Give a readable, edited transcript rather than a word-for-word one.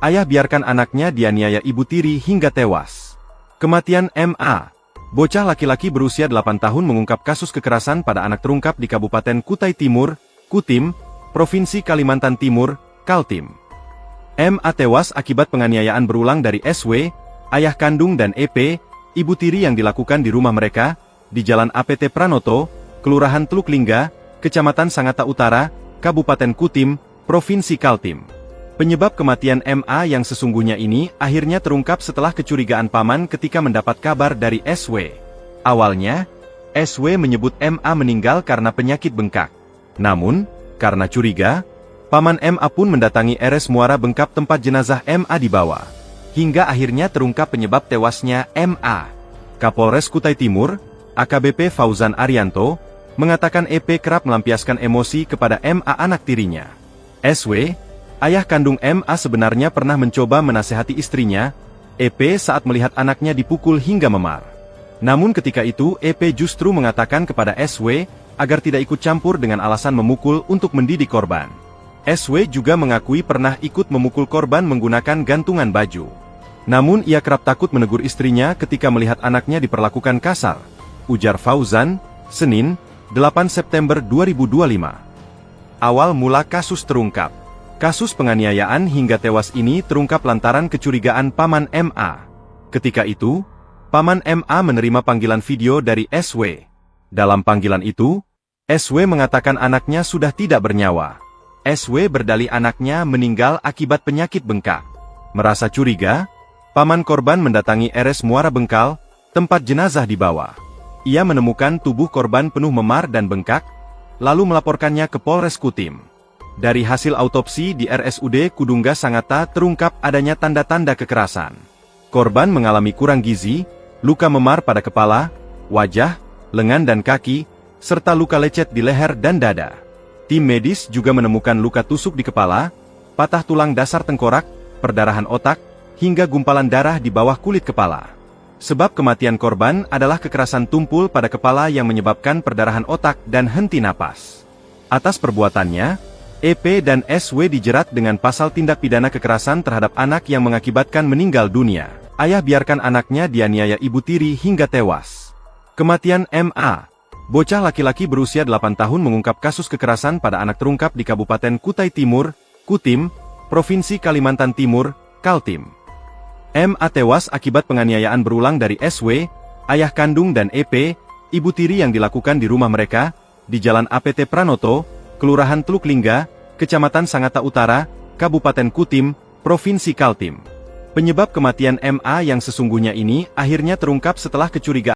Ayah biarkan anaknya dianiaya ibu tiri hingga tewas. Kematian MA. Bocah laki-laki berusia 8 tahun mengungkap kasus kekerasan pada anak terungkap di Kabupaten Kutai Timur, Kutim, Provinsi Kalimantan Timur, Kaltim. MA tewas akibat penganiayaan berulang dari SW, ayah kandung dan EP, ibu tiri yang dilakukan di rumah mereka, di Jalan APT Pranoto, Kelurahan Teluk Lingga, Kecamatan Sangatta Utara, Kabupaten Kutim, Provinsi Kaltim. Penyebab kematian MA yang sesungguhnya ini akhirnya terungkap setelah kecurigaan paman ketika mendapat kabar dari SW. Awalnya, SW menyebut MA meninggal karena penyakit bengkak. Namun, karena curiga, paman MA pun mendatangi RS Muara Bengkap tempat jenazah MA dibawa. Hingga akhirnya terungkap penyebab tewasnya MA. Kapolres Kutai Timur, AKBP Fauzan Arianto, mengatakan EP kerap melampiaskan emosi kepada MA anak tirinya. SW, ayah kandung MA sebenarnya pernah mencoba menasehati istrinya, EP saat melihat anaknya dipukul hingga memar. Namun ketika itu EP justru mengatakan kepada SW, agar tidak ikut campur dengan alasan memukul untuk mendidik korban. SW juga mengakui pernah ikut memukul korban menggunakan gantungan baju. Namun ia kerap takut menegur istrinya ketika melihat anaknya diperlakukan kasar, ujar Fauzan, Senin, 8 September 2025. Awal mula kasus terungkap. Kasus penganiayaan hingga tewas ini terungkap lantaran kecurigaan paman MA. Ketika itu, paman MA menerima panggilan video dari SW. Dalam panggilan itu, SW mengatakan anaknya sudah tidak bernyawa. SW berdalih anaknya meninggal akibat penyakit bengkak. Merasa curiga, paman korban mendatangi RS Muara Bengkal, tempat jenazah dibawa. Ia menemukan tubuh korban penuh memar dan bengkak, lalu melaporkannya ke Polres Kutim. Dari hasil autopsi di RSUD Kudungga Sangatta terungkap adanya tanda-tanda kekerasan. Korban mengalami kurang gizi, luka memar pada kepala, wajah, lengan dan kaki, serta luka lecet di leher dan dada. Tim medis juga menemukan luka tusuk di kepala, patah tulang dasar tengkorak, perdarahan otak, hingga gumpalan darah di bawah kulit kepala. Sebab kematian korban adalah kekerasan tumpul pada kepala yang menyebabkan perdarahan otak dan henti napas. Atas perbuatannya, EP dan SW dijerat dengan pasal tindak pidana kekerasan terhadap anak yang mengakibatkan meninggal dunia. Ayah biarkan anaknya dianiaya ibu tiri hingga tewas. Kematian MA. Bocah laki-laki berusia 8 tahun mengungkap kasus kekerasan pada anak terungkap di Kabupaten Kutai Timur, Kutim, Provinsi Kalimantan Timur, Kaltim. MA tewas akibat penganiayaan berulang dari SW, ayah kandung dan EP, ibu tiri yang dilakukan di rumah mereka, di Jalan APT Pranoto, Kelurahan Teluk Lingga, Kecamatan Sangatta Utara, Kabupaten Kutim, Provinsi Kaltim. Penyebab kematian MA yang sesungguhnya ini akhirnya terungkap setelah kecurigaan